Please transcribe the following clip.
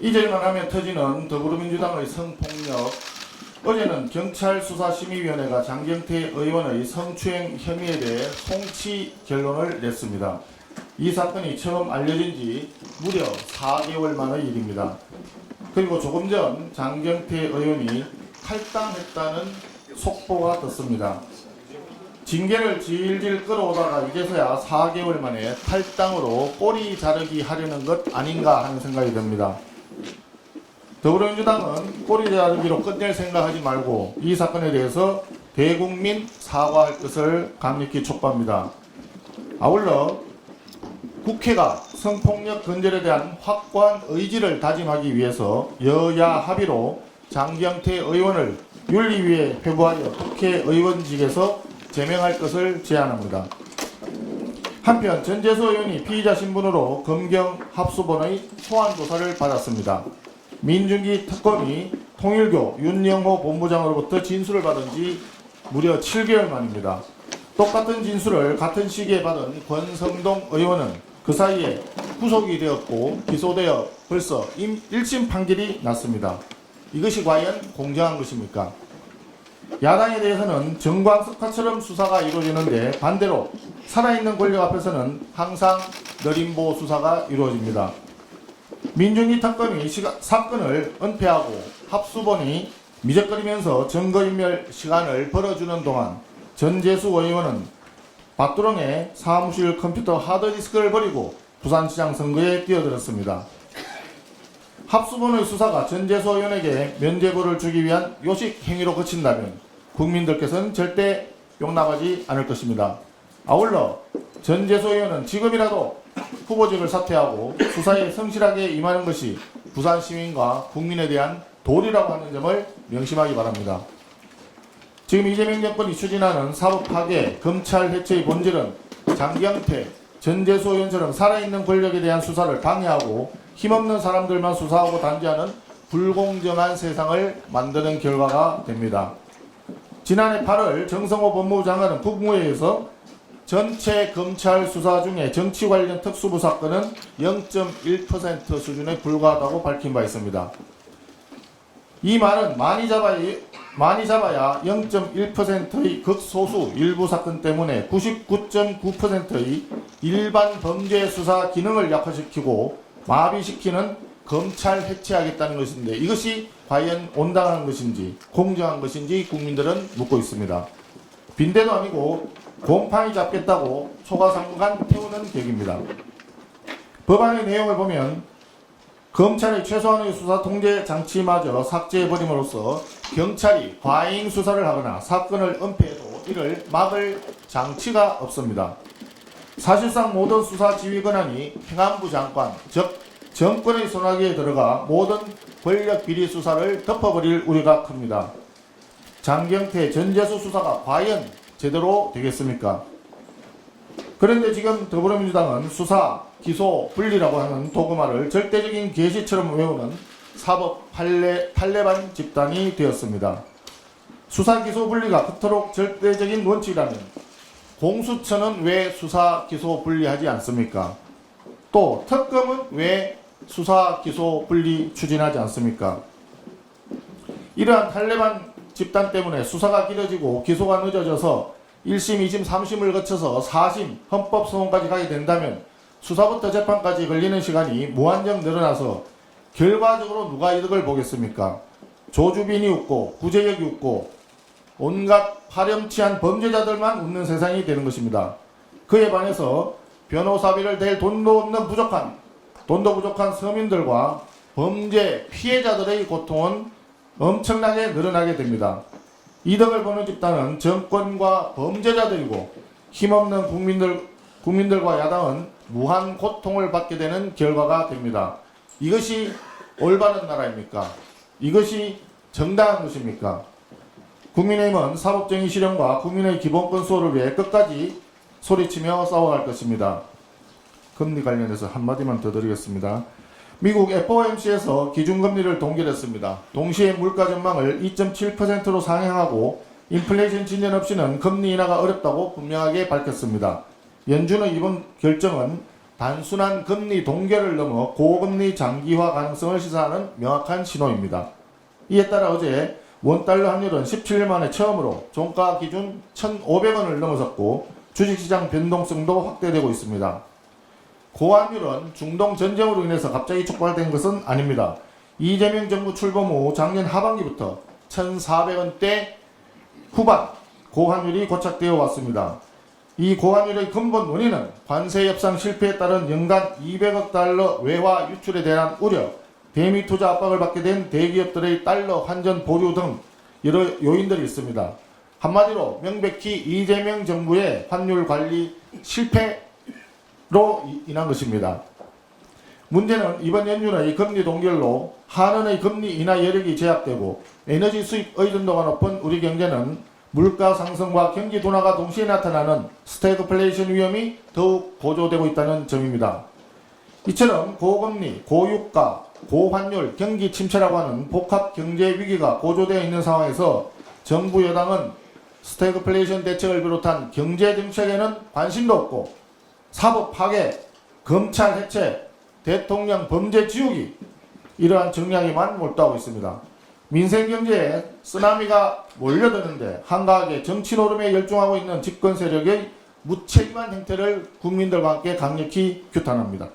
잊을만 하면 터지는 더불어민주당의 성폭력. 어제는 경찰수사심의위원회가 장경태 의원의 성추행 혐의에 대해 송치 결론을 냈습니다. 이 사건이 처음 알려진 지 무려 4개월 만의 일입니다. 그리고 조금 전 장경태 의원이 탈당했다는 속보가 떴습니다. 징계를 질질 끌어오다가 이제서야 4개월 만에 탈당으로 꼬리 자르기 하려는 것 아닌가 하는 생각이 듭니다. 더불어민주당은 꼬리 자르기로 끝낼 생각하지 말고 이 사건에 대해서 대국민 사과할 것을 강력히 촉구합니다. 아울러 국회가 성폭력 근절에 대한 확고한 의지를 다짐하기 위해서 여야 합의로 장경태 의원을 윤리위에 회부하여 국회의원직에서 제명할 것을 제안합니다. 한편 전재수 의원이 피의자 신분으로 검경 합수본의 소환조사를 받았습니다. 민중기 특검이 통일교 윤영호 본부장으로부터 진술을 받은 지 무려 7개월 만입니다. 똑같은 진술을 같은 시기에 받은 권성동 의원은 그 사이에 구속이 되었고 기소되어 벌써 1심 판결이 났습니다. 이것이 과연 공정한 것입니까? 야당에 대해서는 정광석화처럼 수사가 이루어지는데 반대로 살아있는 권력 앞에서는 항상 느림보 수사가 이루어집니다. 민중기 특검이 사건을 은폐하고 합수본이 미적거리면서 증거인멸 시간을 벌어주는 동안 전재수 의원은 밭두렁에 사무실 컴퓨터 하드디스크를 버리고 부산시장 선거에 뛰어들었습니다. 합수본의 수사가 전재수 의원에게 면죄부를 주기 위한 요식 행위로 그친다면 국민들께서는 절대 용납하지 않을 것입니다. 아울러 전재수 의원은 지금이라도 후보직을 사퇴하고 수사에 성실하게 임하는 것이 부산 시민과 국민에 대한 도리라고 하는 점을 명심하기 바랍니다. 지금 이재명 정권이 추진하는 사법 파괴, 검찰 해체의 본질은 장경태, 전재수 의원처럼 살아있는 권력에 대한 수사를 방해하고 힘없는 사람들만 수사하고 단죄하는 불공정한 세상을 만드는 결과가 됩니다. 지난해 8월 정성호 법무부 장관은 국무회의에서 전체 검찰 수사 중에 정치 관련 특수부 사건은 0.1% 수준에 불과하다고 밝힌 바 있습니다. 이 말은 많이 잡아야 0.1%의 극소수 일부 사건 때문에 99.9%의 일반 범죄 수사 기능을 약화시키고 마비시키는 검찰 해체하겠다는 것인데 이것이 과연 온당한 것인지 공정한 것인지 국민들은 묻고 있습니다. 빈대도 아니고 곰팡이 잡겠다고 초가상간 태우는 격입니다. 법안의 내용을 보면 검찰의 최소한의 수사 통제 장치마저 삭제해버림으로써 경찰이 과잉 수사를 하거나 사건을 은폐해도 이를 막을 장치가 없습니다. 사실상 모든 수사 지휘 권한이 행안부 장관, 즉 정권의 손아귀에 들어가 모든 권력 비리 수사를 덮어버릴 우려가 큽니다. 장경태, 전재수 수사가 과연 제대로 되겠습니까? 그런데 지금 더불어민주당은 수사, 기소, 분리라고 하는 도구말을 절대적인 계시처럼 외우는 사법 탈레반 집단이 되었습니다. 수사, 기소, 분리가 그토록 절대적인 원칙이라면 공수처는 왜 수사, 기소, 분리하지 않습니까? 또 특검은 왜 수사, 기소, 분리 추진하지 않습니까? 이러한 탈레반 집단 때문에 수사가 길어지고 기소가 늦어져서 1심, 2심, 3심을 거쳐서 4심, 헌법소원까지 가게 된다면 수사부터 재판까지 걸리는 시간이 무한정 늘어나서 결과적으로 누가 이득을 보겠습니까? 조주빈이 웃고 구제역이 웃고 온갖 파렴치한 범죄자들만 웃는 세상이 되는 것입니다. 그에 반해서 변호사비를 댈 돈도 부족한 서민들과 범죄 피해자들의 고통은 엄청나게 늘어나게 됩니다. 이득을 보는 집단은 정권과 범죄자들이고 힘없는 국민들과 야당은 무한 고통을 받게 되는 결과가 됩니다. 이것이 올바른 나라입니까? 이것이 정당한 것입니까? 국민의힘은 사법정의 실현과 국민의 기본권 수호를 위해 끝까지 소리치며 싸워갈 것입니다. 금리 관련해서 한마디만 더 드리겠습니다. 미국 FOMC에서 기준금리를 동결했습니다. 동시에 물가 전망을 2.7%로 상향하고 인플레이션 진전 없이는 금리 인하가 어렵다고 분명하게 밝혔습니다. 연준의 이번 결정은 단순한 금리 동결을 넘어 고금리 장기화 가능성을 시사하는 명확한 신호입니다. 이에 따라 어제 원달러 환율은 17일 만에 처음으로 종가 기준 1,500원을 넘어섰고 주식시장 변동성도 확대되고 있습니다. 고환율은 중동 전쟁으로 인해서 갑자기 촉발된 것은 아닙니다. 이재명 정부 출범 후 작년 하반기부터 1,400원대 후반 고환율이 고착되어 왔습니다. 이 고환율의 근본 원인은 관세 협상 실패에 따른 연간 200억 달러 외화 유출에 대한 우려, 대미 투자 압박을 받게 된 대기업들의 달러 환전 보류 등 여러 요인들이 있습니다. 한마디로 명백히 이재명 정부의 환율 관리 실패로 인한 것입니다. 문제는 이번 연준의 금리 동결로 한은의 금리 인하 여력이 제약되고 에너지 수입 의존도가 높은 우리 경제는 물가 상승과 경기 둔화가 동시에 나타나는 스태그플레이션 위험이 더욱 고조되고 있다는 점입니다. 이처럼 고금리, 고유가, 고환율, 경기 침체라고 하는 복합 경제 위기가 고조되어 있는 상황에서 정부 여당은 스태그플레이션 대책을 비롯한 경제 정책에는 관심도 없고 사법 파괴, 검찰 해체, 대통령 범죄 지우기 이러한 정량에만 몰두하고 있습니다. 민생 경제에 쓰나미가 몰려드는데 한가하게 정치 노름에 열중하고 있는 집권 세력의 무책임한 행태를 국민들과 함께 강력히 규탄합니다.